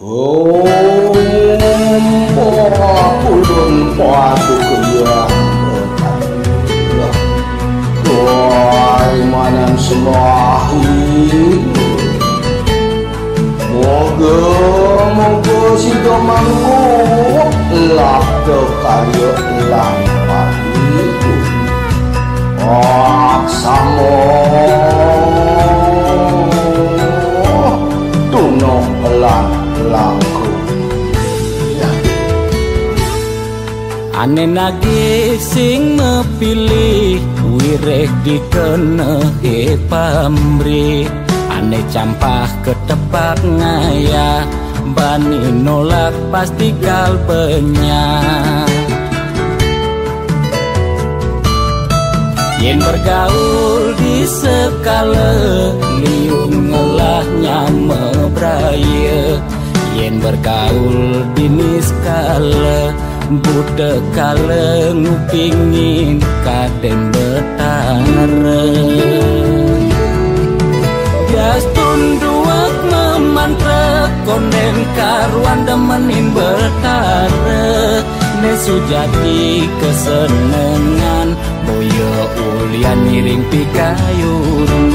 Pulun padu kaya Tuai manam semahi Moga sido mangku Lak dekaya lampak itu Aksamo Tunong langku Ane nage sing mepilih wireh dikenehe pamrih Ane campah ketepak ngaya bani nolak pasti kalbenya Yen bergaul di sekala liung ngelahnya mebraya Yen bergaul di niskala Budak kala ngupingin kaden betara Gas tunduak memantra konen karuan demenin betara Nesu jadi kesenengan boyo ulian miring pikayunan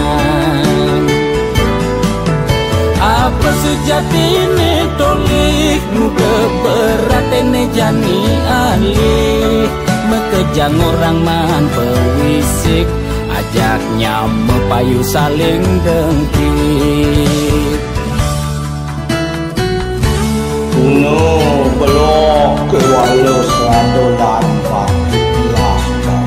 Apa sejati ne tolik muda berat ne jani alih Mekejang orang man pewisik Ajaknya mepayu saling dengkit Kuno belok ke walau selado lampak Laskar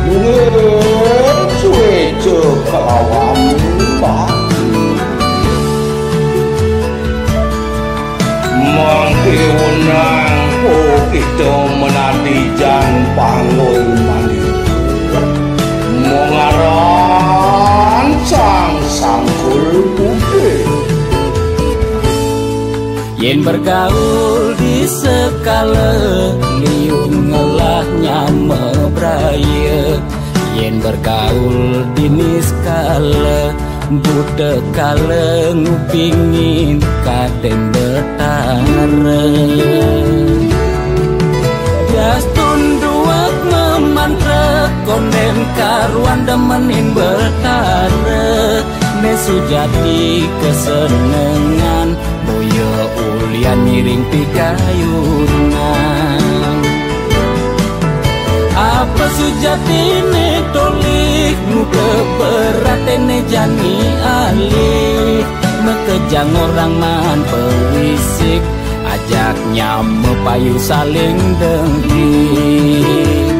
Mungkin suejo kelawan baki Mangke wenang kita menanti jan pangoy maniku Mengaran sangkul putih Yen bergaul di sekala liung ngelahnya mebraya Yen bergaul di niskala budak kala ngupingin kaden betara Jas tunduak memantra konen karuan demenin betara Nesu jadi kesenengan boyo ulian miring pikayunan Apa sejati ne tolik muda berat ne jani alih Mekejang orang man pewisik Ajaknya mepayu saling dengkit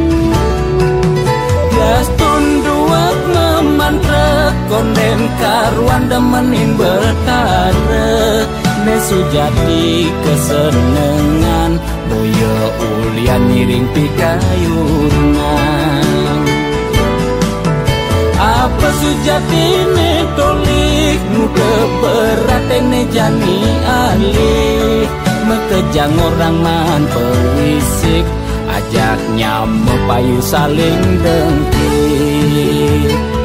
Gas tunduak memantra konen karuan demenin betara Nesu jadi kesenengan boyo ulian miring pikayunan Apa sejati ne tolik muda berat ne jani alih Mekejang orang man pewisik Ajaknya mepayu saling dengkit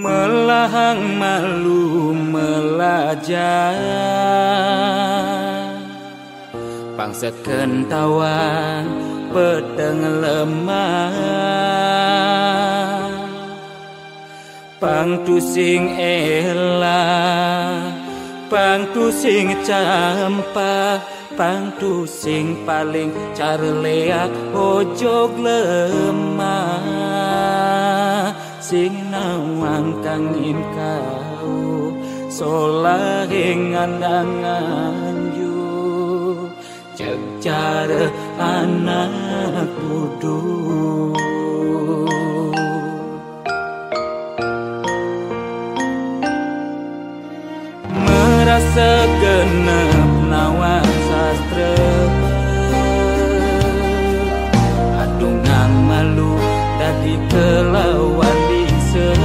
Melahang malu melajah Pangset kentawan pedeng lemah Pang tusing elah Pangtu sing campah, pangtu sing paling carleak ojo lemah, sing nawang kangin kau solah ing andangan yu cek cara anak kudu. Segenep nawang sastra adungan malu dadi kelawan bisa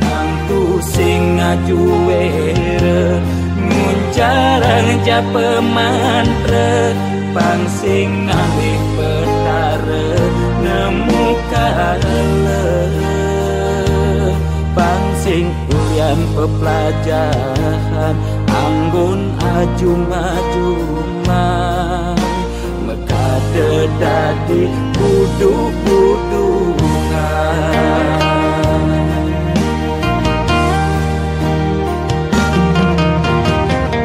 Angtu sing ngajuwere nguncarang japa mantra pang sing ngalih petara nemu kala pang sing ulian pepelajaran anggun ajum-ajumah mekade dadi buduk-budukan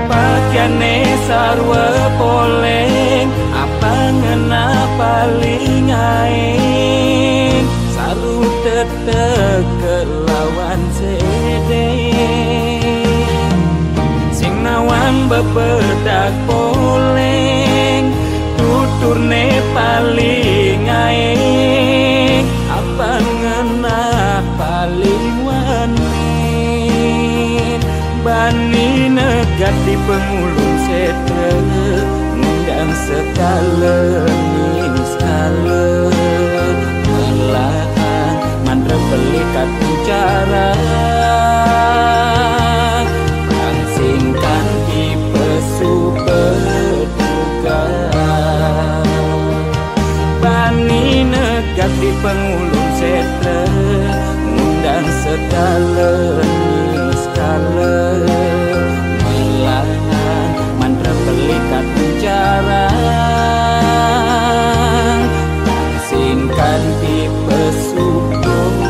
pakaiane sarwa poleng apa ngena paling aing saru tetek kelawan sing nawang bebedak poleng tuturne paling aing apa ngena paling wanin bani negat di pengulung setre ngundang sekala skala melahan mandra belikat bicara bani negat di pengulung setre ngundang segala skala melahan mantra belikat bicara singkan di pesudodogan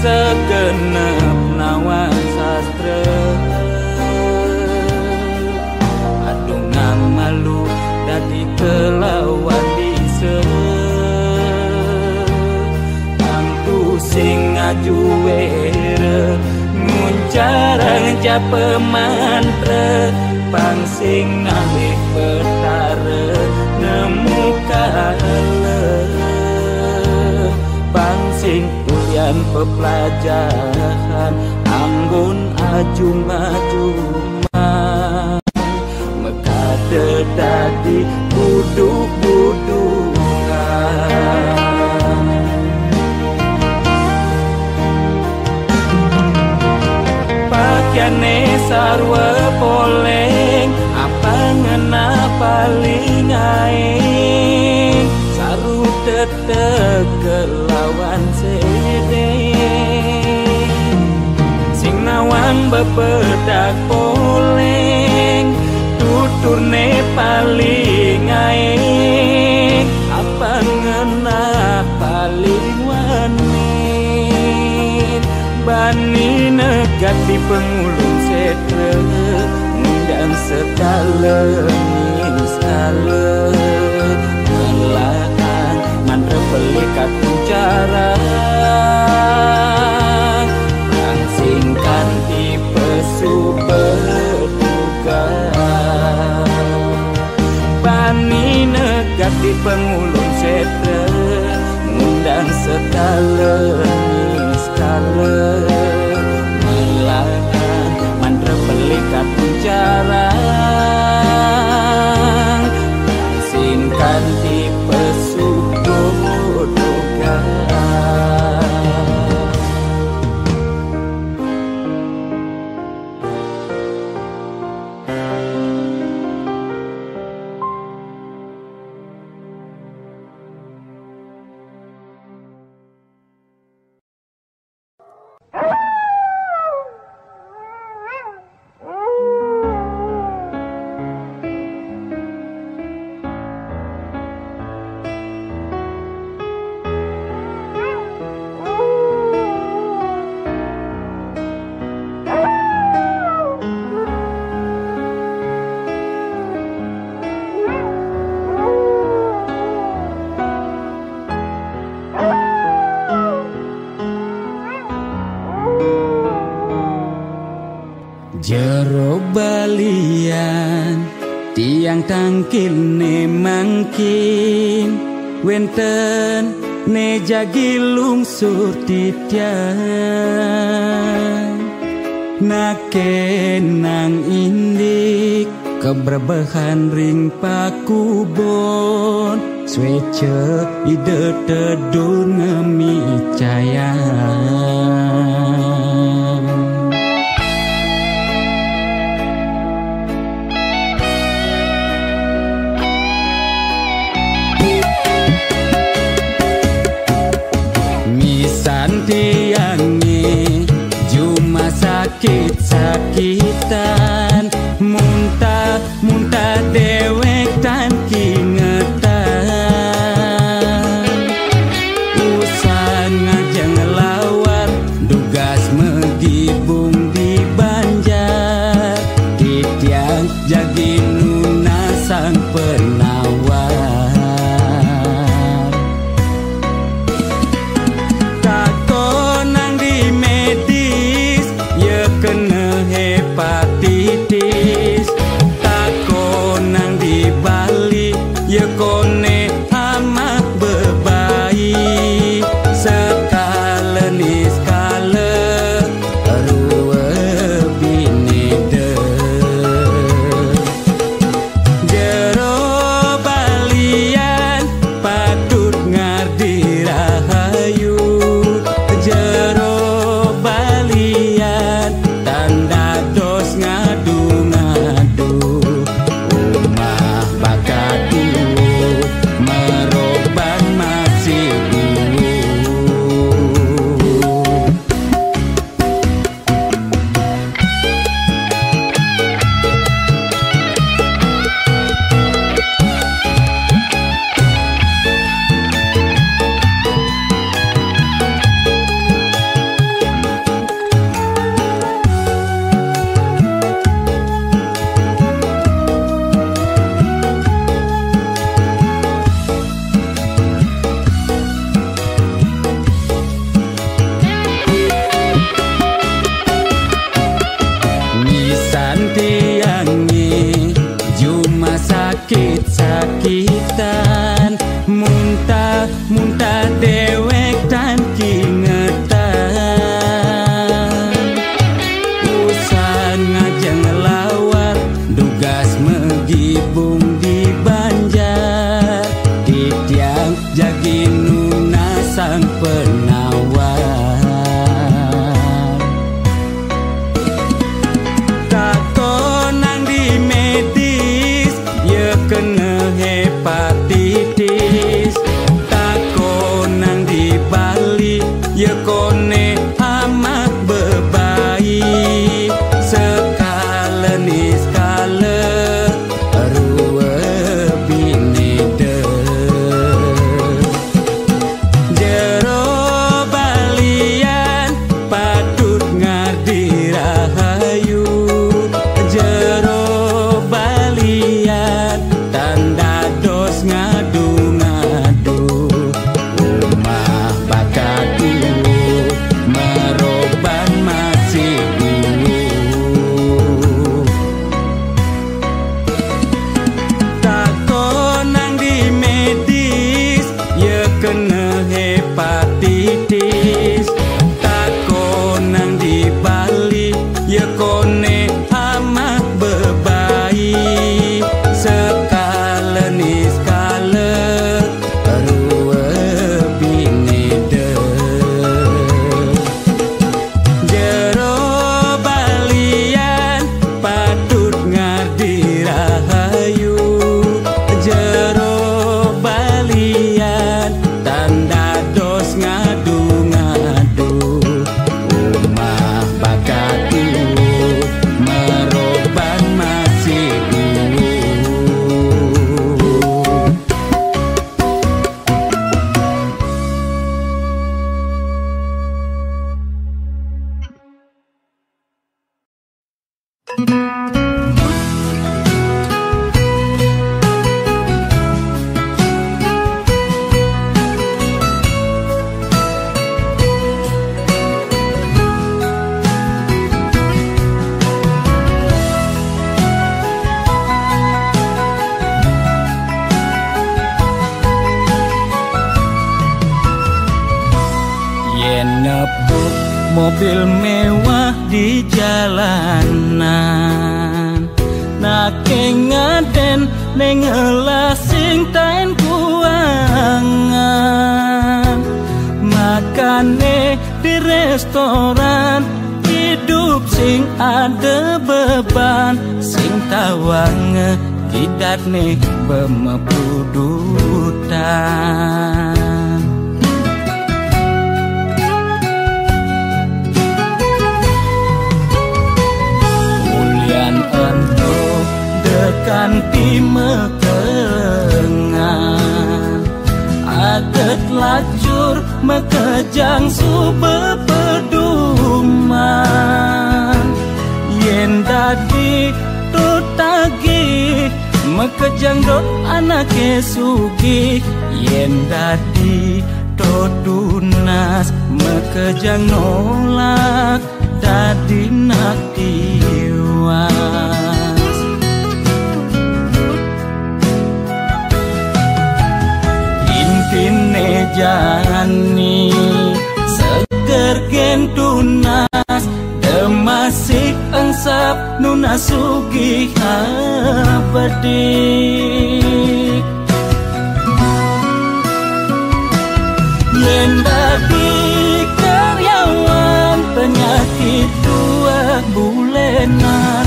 segenep nawang sastra adungan malu dadi kelawan bisa Angtu sing ngajuwere nguncarang japa mantra pang sing ngalih petara nemu kala pang sing ulian pepelajaran anggun ajum-ajumah mekade dadi buduk-budukan pakaiane sarwa poleng apa ngena paling aing saru tetek kelawan sing nawang bebedak poleng tuturne paling aing apa ngena paling wanin bani negat di pengulung setre ngundang sekala skala melahan mantra belikat bicara singkan di pesudodogan bani negat di pengulung setre ngundang sekala skala melahan mantra belikat bicara singkan di mangkilne mangkin wenten ne jagi lungsur titian nakenang indik keberbahan ring pakubon swece ide tedun ngemi caya tiangi cuma sakit-sakitan muntah dewek tan kingetan usan ngajeng lawan dugas megibung di Banjar titiang jagi nuna sang penawar hepatitis takonang di Bali ye kone amak bebayi sekale ni sekale ruwe binede jero balian patut ngardi rahayu jero balian tanda dos ngadu-ngadu umah bakadu meroban masih tiangi cuma sakit-sakitan muntah dewek tan kingetan usan ngajeng lawar dugas megibung di Banjar titiang jagi nuna sang penawar kena hepatitis takonang di Bali ye kone amak bebayi sekale ni sekale ruwe binede jero balian patut ngardi rahayu jero balian tanda dos ngadu-ngadu umah bakadu meroban masih takonang di medis ye kena hepatitis takonang di Bali ye kone amak bebayi sekale ni sekale ruwe binede jero balian patut ngardi rahayu jero balian tanda Menepuk mobil mewah di jalanan, nake ngaden nengelasing tain kuangan. Makane di restoran, hidup sing ada beban, sing tawang kidat nih bemepudutan. Ulian ento dekan timekengan, aget lacur mekejang sube peduman. Yen dadi tutagi mekejang dot anake sugih. Yen dadi tunas mekejang nolak dadi nak tiwas. Intine jani seger gen tunas, demasik engsap nuna sugih apedik. Yen dadi karyawan penyakit dua bulenan,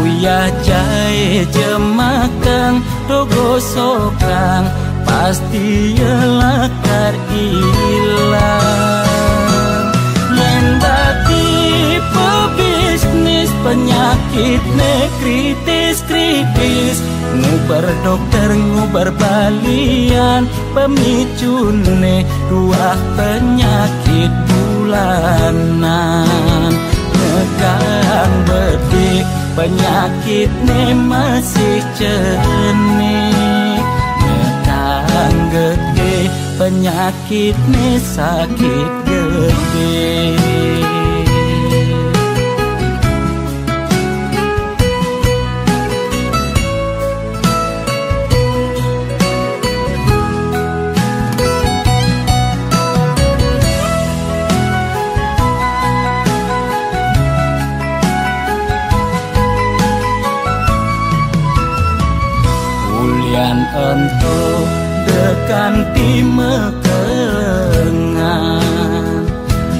uyah jahe jemakang dogo sokang, pasti yelakar ilang. Yen dadi pebisnis penyakit ne kritis-kritis, ngubar dokter ngubar balian, pemicune dua penyakit bulanan. Negang bedik penyakit ne masih cenik, negang gede penyakit ne sakit gede. Ento dekan timekengan,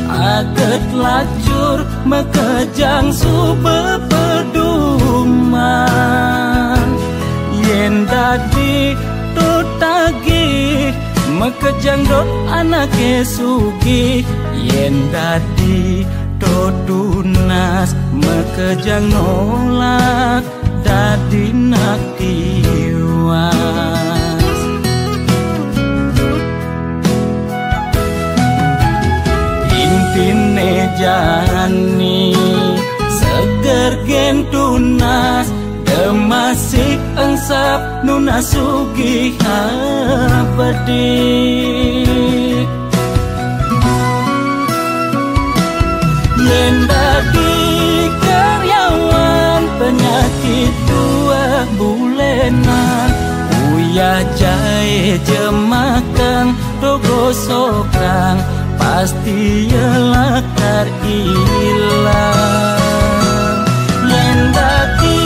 aget lacur mekejang sube peduman. Yen dadi tutagi mekejang dot anake sugih. Yen dadi tunas mekejang nolak dadi nak tiwas. Intine jani seger gen tunas, demasik engsap nuna sugih apedik. Yen dadi karyawan penyakit dua bulenan, uyah jahe jemakang dogo sokang, pasti yelakar ilang. Yen dadi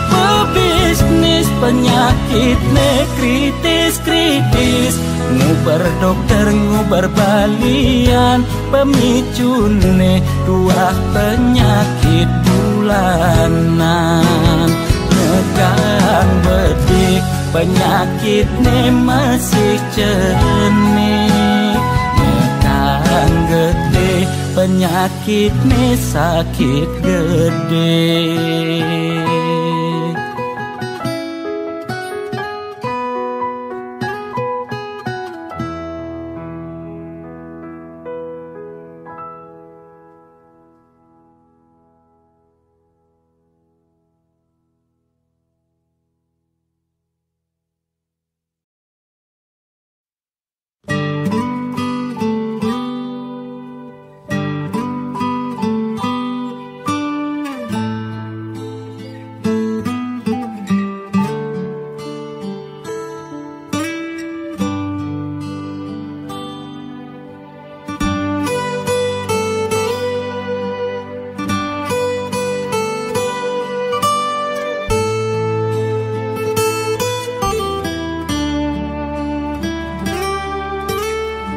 pebisnis penyakit ne kritis-kritis, ngubar dokter ngubar balian, pemicune dua penyakit bulanan. Negang bedik penyakit ne masih cenik, negang gede penyakit ne sakit gede.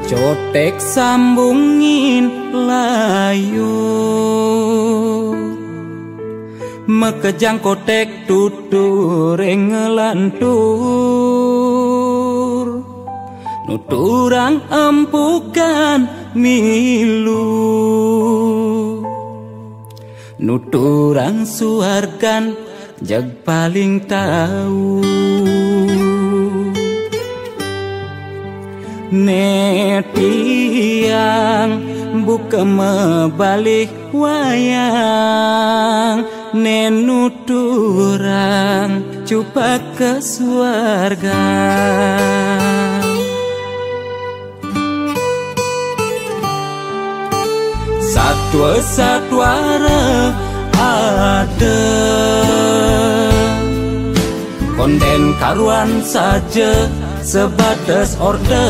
cotek sambungin layu mekejang kotek tutur ngelantur nuturang empukan milu nuturang suargan jag paling tahu netiang buka mebalik wayang nenuturang cupa ke suarga satwa-satwara ada konden karuan saja sebatas order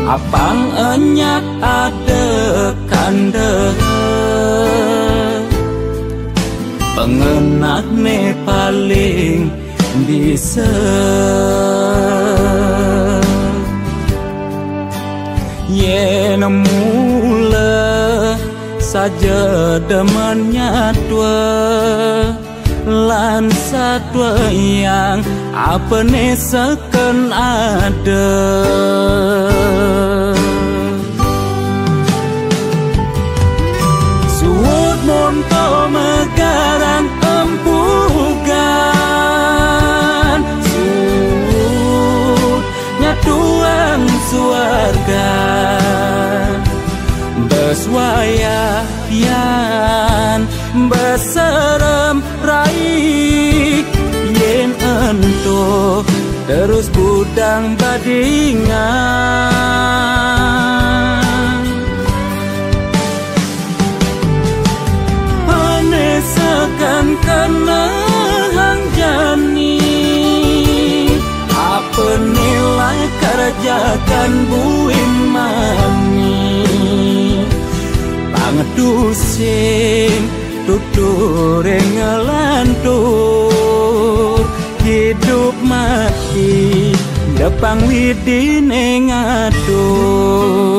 apang enyak ada kande pengenah ne paling bisa yen mula saja demennya tua lan satwa yang apa ne seken ada suut monto megarang empugan suut nyatuang suarga beswayayan beserem raih yen ento terus budang badingan hanesakan kena hang jani apa nilai kerjakan buim mani pangetusing tutur ngelantur hidup mati depang widine ngatur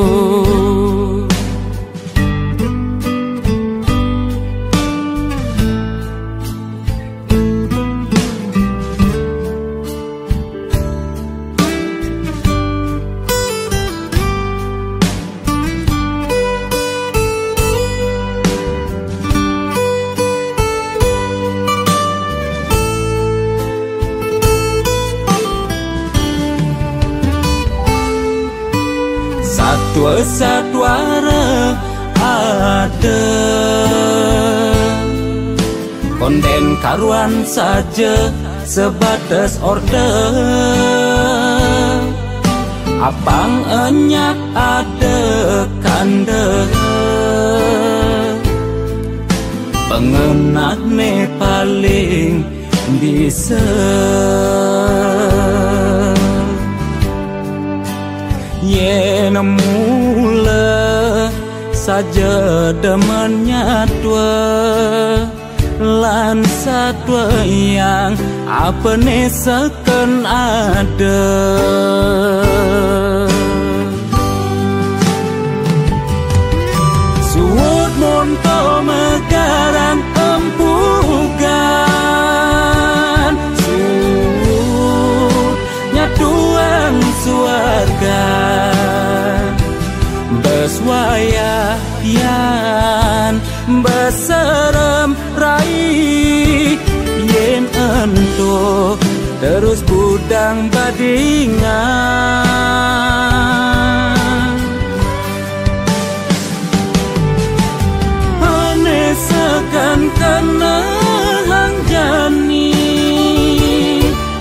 satwa-satwara ada konden karuan saja sebatas order apang enyak ada kande pengenah ne paling bisa yen mula saja demennya tua lan satwa yang apa ne seken ada suut monto megarang empugan suut nyatuang suarga beswayayan beserem raih yen ento terus budang badingan hanesakan kena hang jani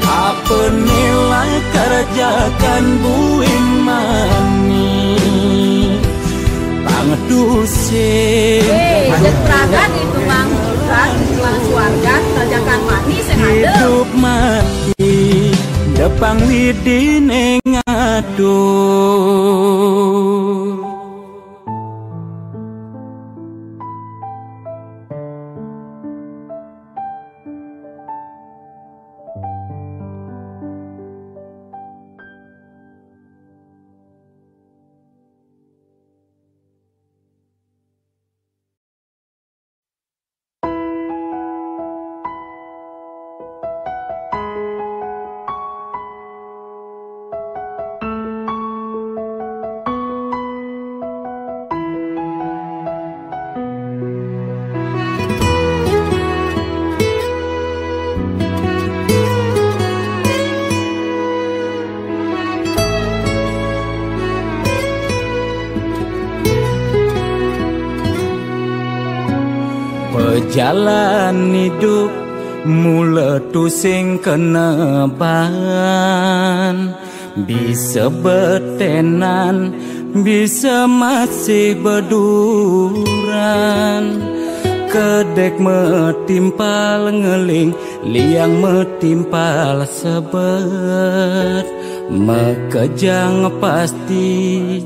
apa nilai kerjakan buim mani pangetusing jetrakan itu mang suarga kerjakan mani hidup mati depang widine ngatur jalan hidup meletu sing keneban, bisa betenan, bisa masih berduran. Kedek metimpal ngeling, liang metimpal sebet. Mekejang pasti,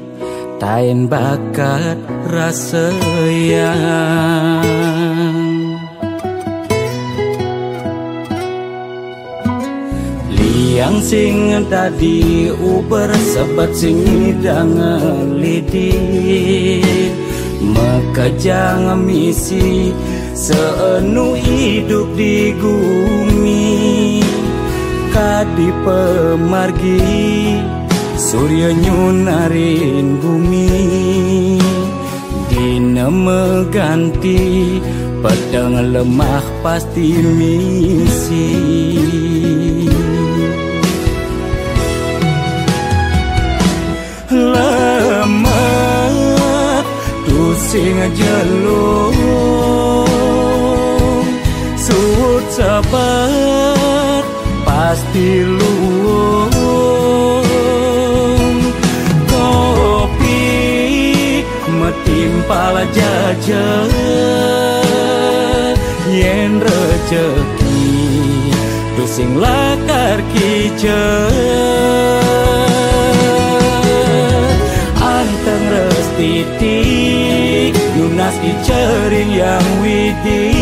tain bakat rasa yang. Liang sing tadi uber sebet sing idang ngelidit. Mekejang misi seenu hidup di bumi. Kadi pemargi surya nyunarin bumi. Dina meganti pedang lemah pasti misi. Lemah sing jelung, suut sabar pasti luung. Kopi metimpal jajan, yen rejeki tusing lakar kijen. Anteng restitik Yunas dicering yang widi,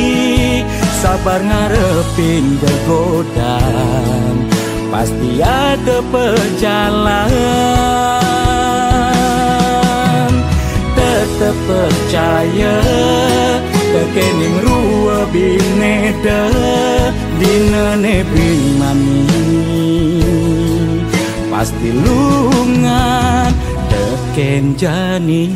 sabar ngarepin bergodam, pasti ada pejalan. Tetep percaya kekening rua bineda dina nebing mami, pasti lungan teken jani.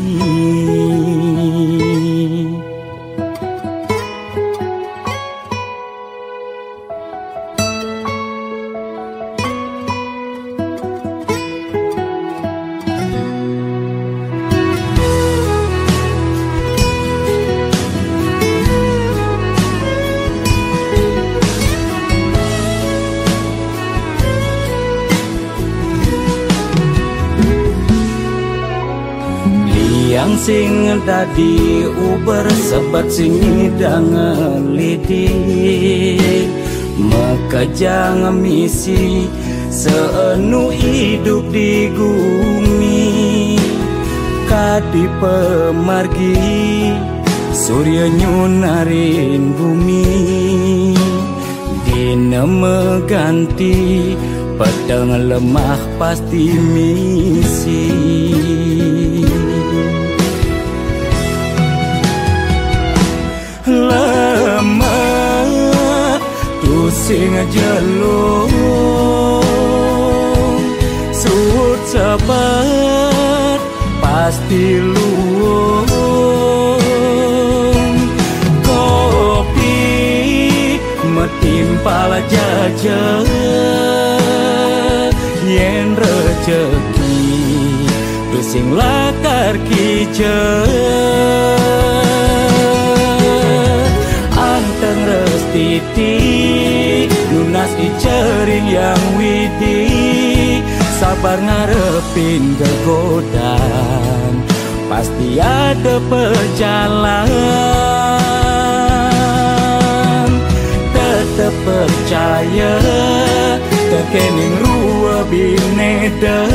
Yang sing tadi uber sebet sing idang ngelidit. Mekejang misi seenu hidup di bumi. Kadi pemargi surya nyunarin bumi. Dina meganti pedang lemah pasti misi. Lemah tusing jelung, suut sabar pasti luung. Kopi metimpal jajan, yen rejeki tusing lakar kijen. Anteng restitik Yunas dicering yang widi, sabar ngarepin bergodam, pasti ada pejalan. Tetep percaya kekening rua bineda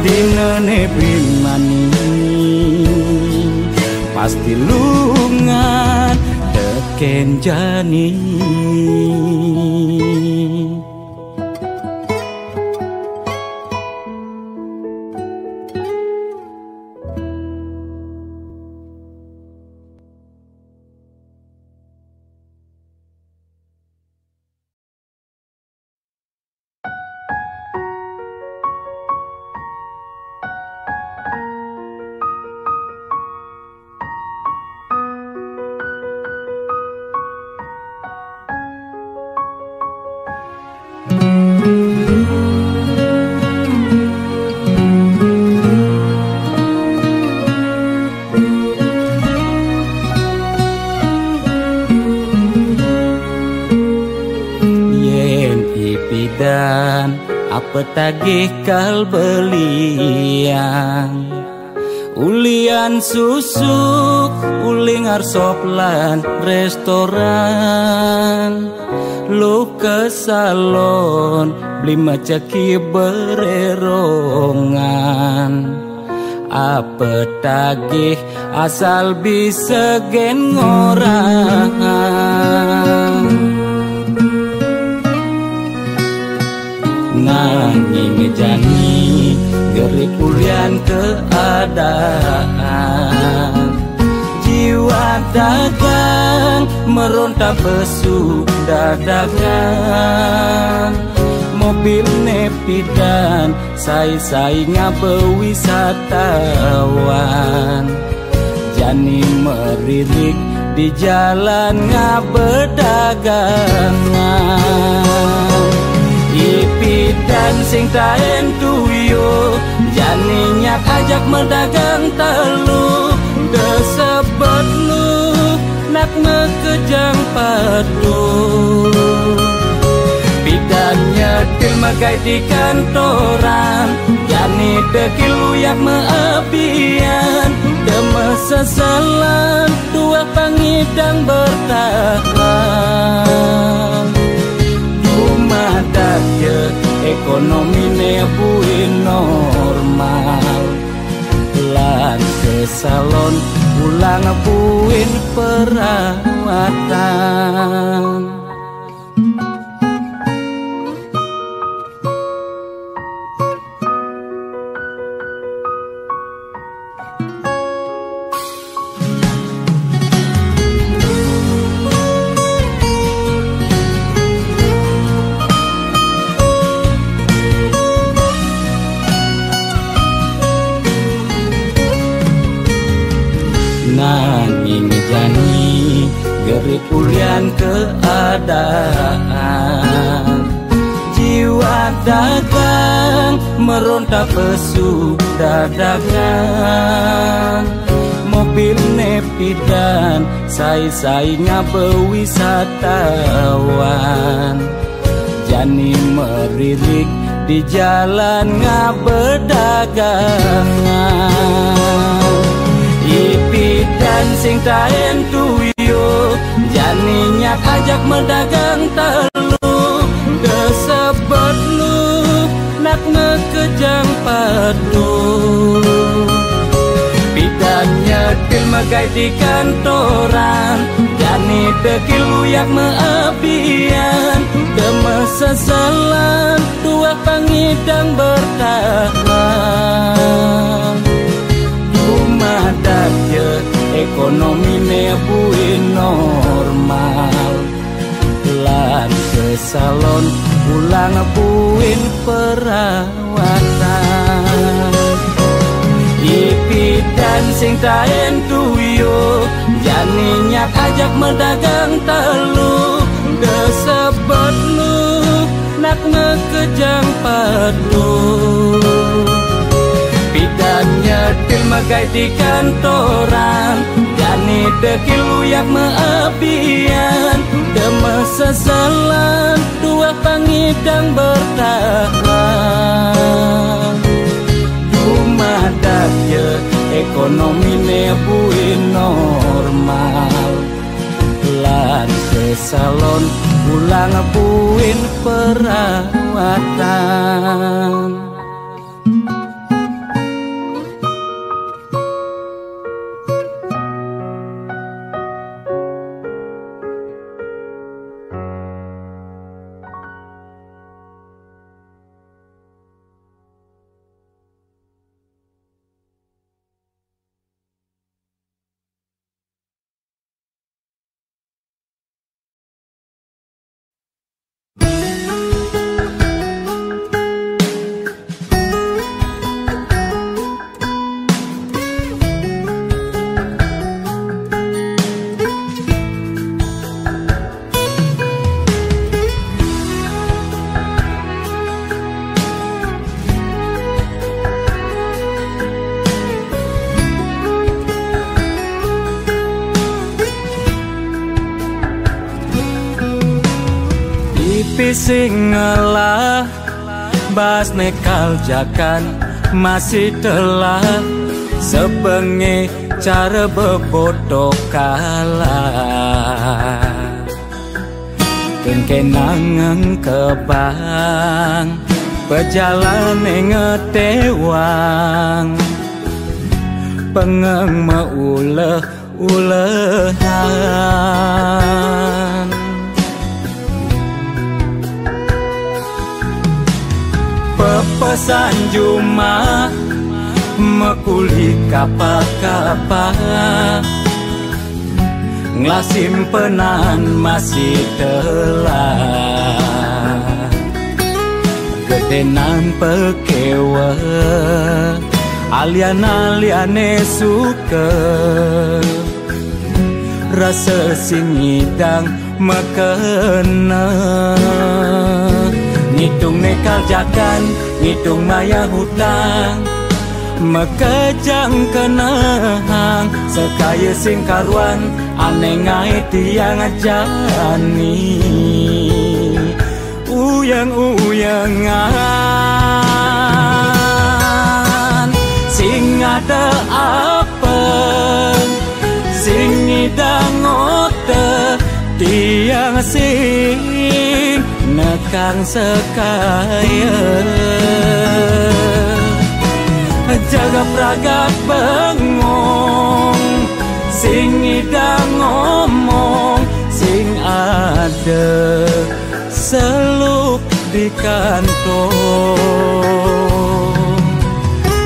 dina nebing mani, pasti lungan teken jani. petagih kal belian. Ulian susuk, uling arsop lan restoran. Lu ke salon, beli macaki bererongan. Apa tagih asal bisa gen orang. Nanging jani gerik ulian keadaan. Jiwa dagang meronta besuk dadakan. Mobil nepidan sai-sai ngabewisatawan. Jani meririk di jalan ngabedagangan. Ipidan sing taen tuyo, jani nyak ajak medagang telu. Desebet lu nak mekejang padu. Pidan nyetil magai di kantoran, jani dekil uyak meapian. Demesesalan dua pangidang bertahan. Rumah dakje ekonomi nebuin normal. Lan ke salon pulang buin perawatan. Nanging jani gerik ulian keadaan. Jiwa dagang meronta pesuk dadakan. Mobil nepidan sai-sai ngabewisatawan. Jani meririk di jalan ngabedagangan. Ipidan sing taen tuyo, jani nyak ajak medagang telu. Desebet lu nak ngekejang padu. Pidan nyetil magai di kantoran, jani dekil uyak meapian. Demesesalan dua pangidang bertahan. Rumah dakje ekonomi nebuin normal. Lan ke salon pulang buin perawatan. Ipidan sing taen tuyo, jani nyak ajak medagang telu. Desebet lu nak ngekejang padu. Pidan nyetil magai di kantoran, jani dekil uyak meapian. Demesesalan dua pangidang bertahan. Rumah dakje ekonomi nebuin normal. Lan ke salon pulang buin perawatan. Sing ngalah Tumbas nekal jakan masih telah sebenge cara bebodoh kalah Kengkenangan kebang Pejalan ngetewang Pengeng meuleh-ulehan Pepesan Juma Mekuli kapa-kapa Nglasimpenan masih telah Gedenan pekewe Alian-aliane suka Rasa singidang mekena Ngitung nekal jakan, ngitung maya hutang Mekejang kenahang Sekaya sing karuan Aneh ngai tiang jani Uyang-uyangan Sing ada apa Sing ngidang ote Tiang sing nekang sekaya Jaga pragat bengong Sing idang ngomong Sing ada seluk di kantong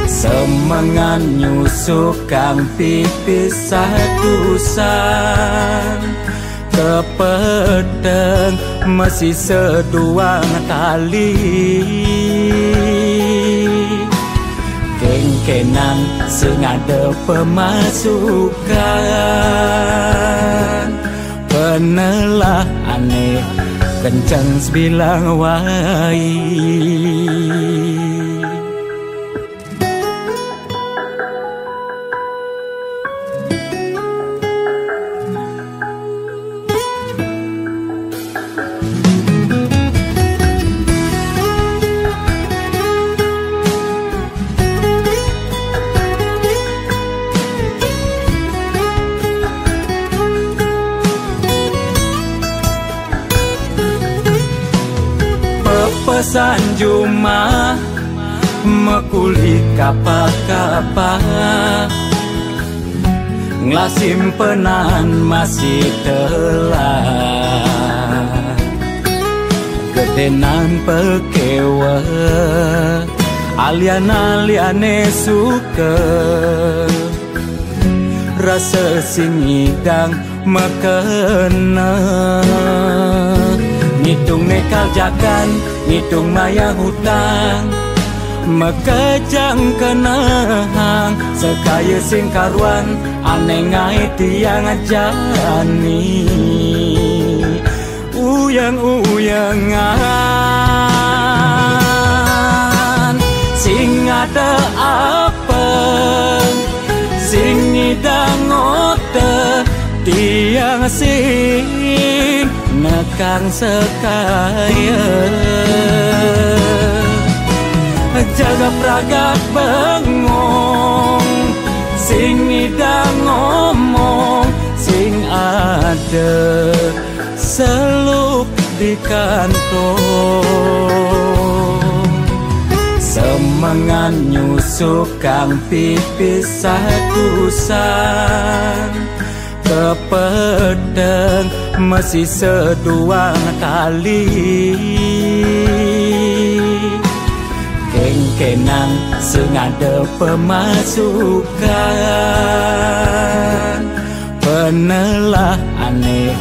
Semangan nyusuk kang pipis satusan Kepedeng masih seduang tali Kengkenang sing ada pemasukan Penelah aneh kencang sebilang wai Pesan Juma Mekuli kapa-kapa Nglasimpenan masih telah Gedenan pekewe Alian-aliane suka Rasa singidang mekena Ngitung nekal jakan, ngitung maya hutang Mekejang kenahang Sekaya sing karuan Aneh ngai tiang jani Uyang-uyangan Sing ada apa Sing ngidang ote Tiang sing nekang sekaya Jaga pragat bengong Sing idang ngomong Sing ada seluk di kantong Semangan nyusuk kang pipis satusan Kepedeng masih seduang tali Kengkenang sing ada pemasukan Penelah aneh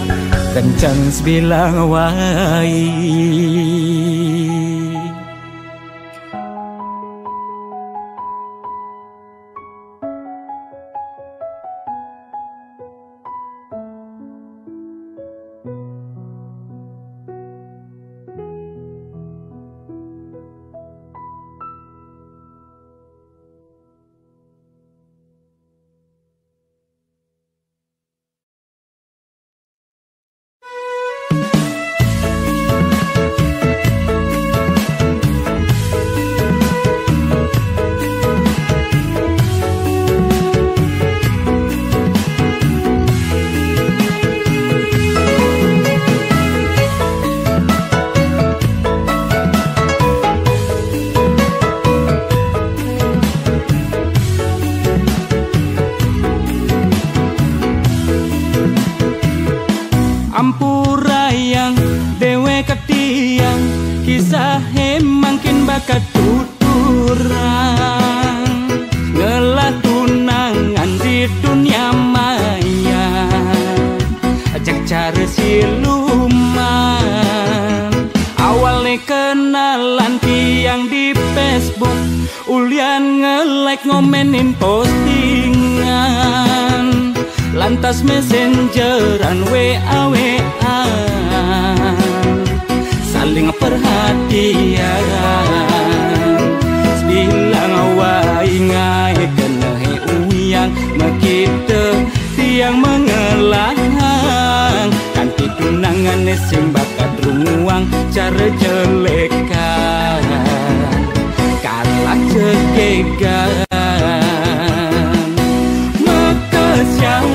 kencang sebilang wai Facebook, ulian nge-like ngomenin postingan, lantas messengeran WA-WA-an, saling perhatian, bilang awai ngai kena uyang makita tiang mengelang, kanti tunangan sing bakat ruang cara jelekan kalah cegegan mekesiap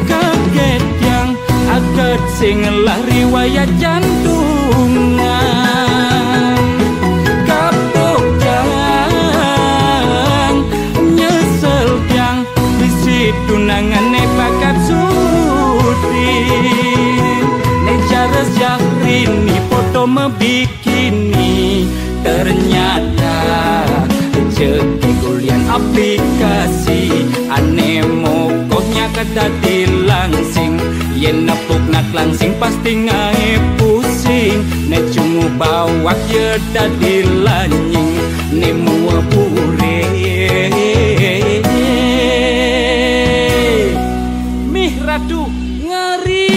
kaget yang agak sing lah riwayat jantungan kapok yang nyesel yang bisi tunangan bakat suti cara Syahrini foto membikini ternyata ceki kulian aplikasi aneh mokohnya kata dilangsing yen nepuk nak langsing pasti ngai pusing ne cungu bawak ye dadi lanying ne mua pure mih radu ngeri.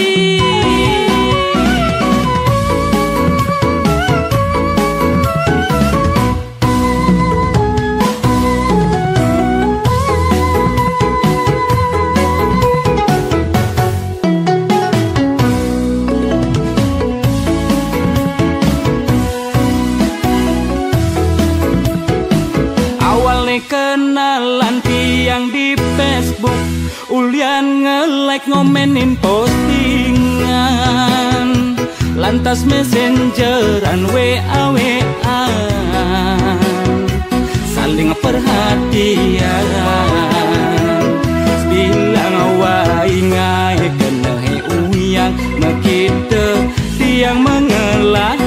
Kenalan tiang di Facebook, ulian nge-like ngomenin postingan, lantas messengeran WA-WA-an, saling perhatian, bilang awai ngai kena uyang makita tiang mengelang,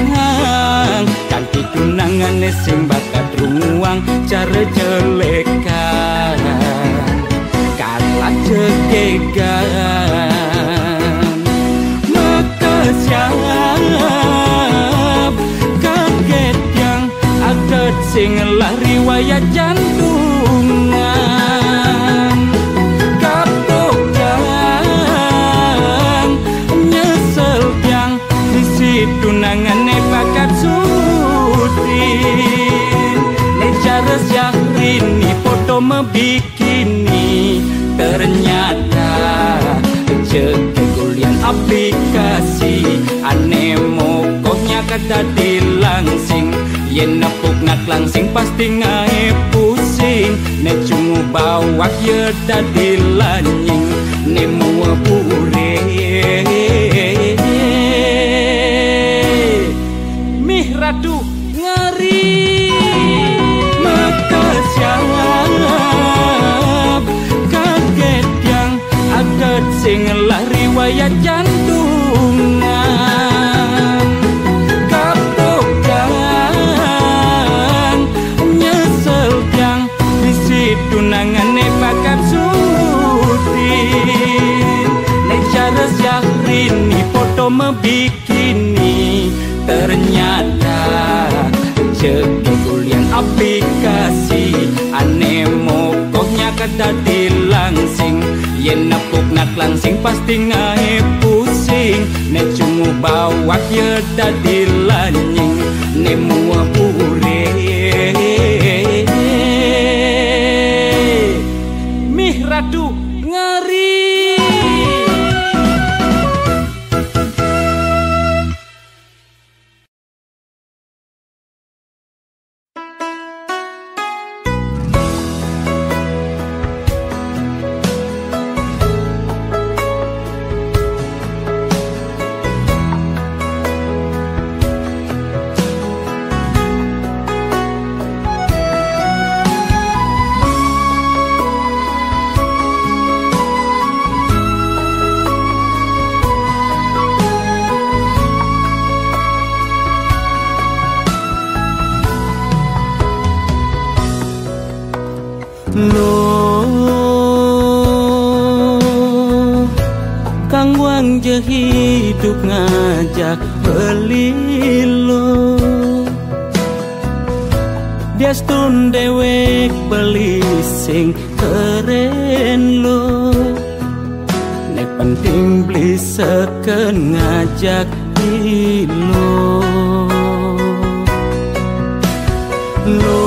kanti tunangan sing bakat ruang cara jelekan kalah cegegan mekesiap kaget yang agak sing lah riwayat jantungan kapok yang nyesel yang bisi tunangan bakat suti cara Syahrini foto membikini ternyata ceki kulian aplikasi aneh mokohnya kata dilangsing yen nepuk nak langsing pasti ngai pusing ne cungu bawak ye dadi lanying ne mua pure mih radu ngeri. Mekesiap kaget yang agak sing lah riwayat jantungan kapok yang nyesel yang bisi tunangan bakat suti ne cara Syahrini foto membikini ternyata ceki kulian aplikasi aneh mokohnya kata dilangsing yen nepuk nak langsing pasti ngai pusing ne cungu bawak ye dadi lanying ne mua pure mih radu ngeri. Kangwang je hidup ngajak belilo Diastun dewek beli sing keren lo. Nek penting beli seken ngajak ilo. Lo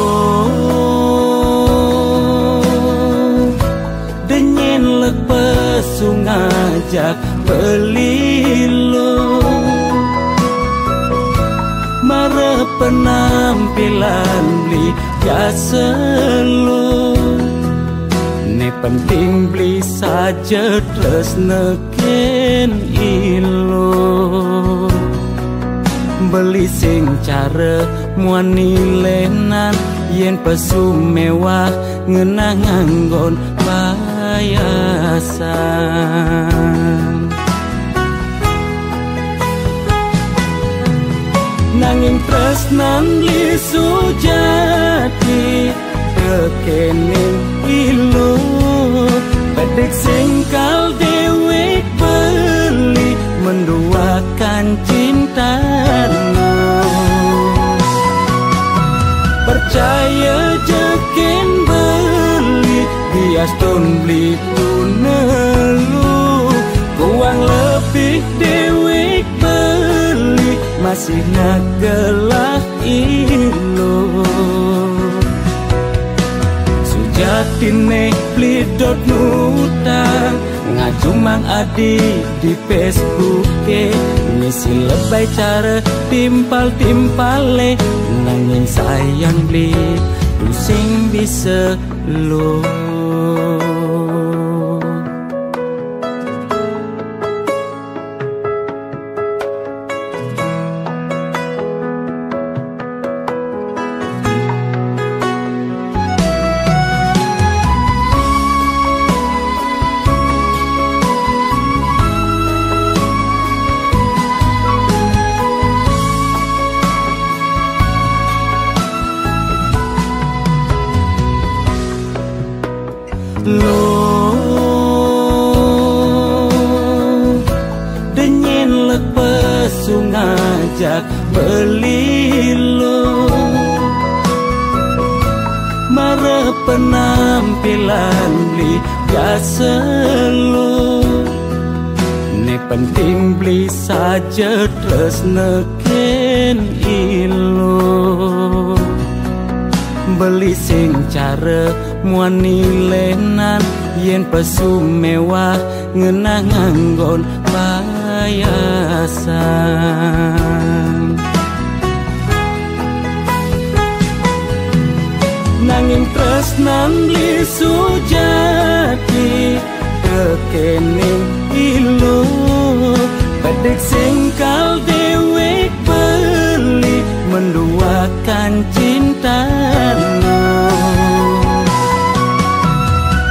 denyen lek pesu ngajak beli lo. Mare penampilan beli biasa lo. Nek penting beli saja terus neken ilo. Beli sing cara muani lenan yen pesu mewah ngenah nganggon payasan. Nanging tresnan li sujati kekening ilo. Bedek singkal dewek beli menduakan cinta. Percaya jeken beli biastun beli tunelu. Uang lebih dewek beli masih nagelah ilo. Sujatine beli dot nutang ngajumang adi di Facebook misi lebay cara timpal-timpale. Nanging sayang beli pusing bisa lo. Lo denyen lek pesu ngajak beli lo. Mare penampilan beli biasa lo. Nek penting beli saja terus neken ilo. Beli sing cara muani lenan yen pesu mewah ngenah nganggon payasan. Nanging tresnan li sujati kekening ilo. Bedek singkal dewek beli menduakan cinta.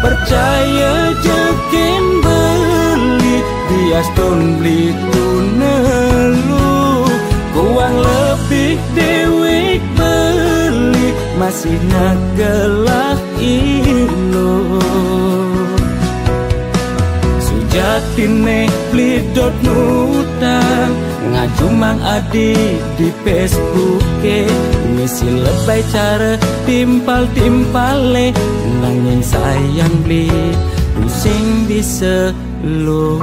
Percaya jeken beli biastun beli tunelu. Uang lebih dewek beli masih nagelah ilo. Sujatine beli dot nutang ngajumang adi di Facebook misi lebay cara timpal-timpale. Nanging sayang beli pusing bisa lo.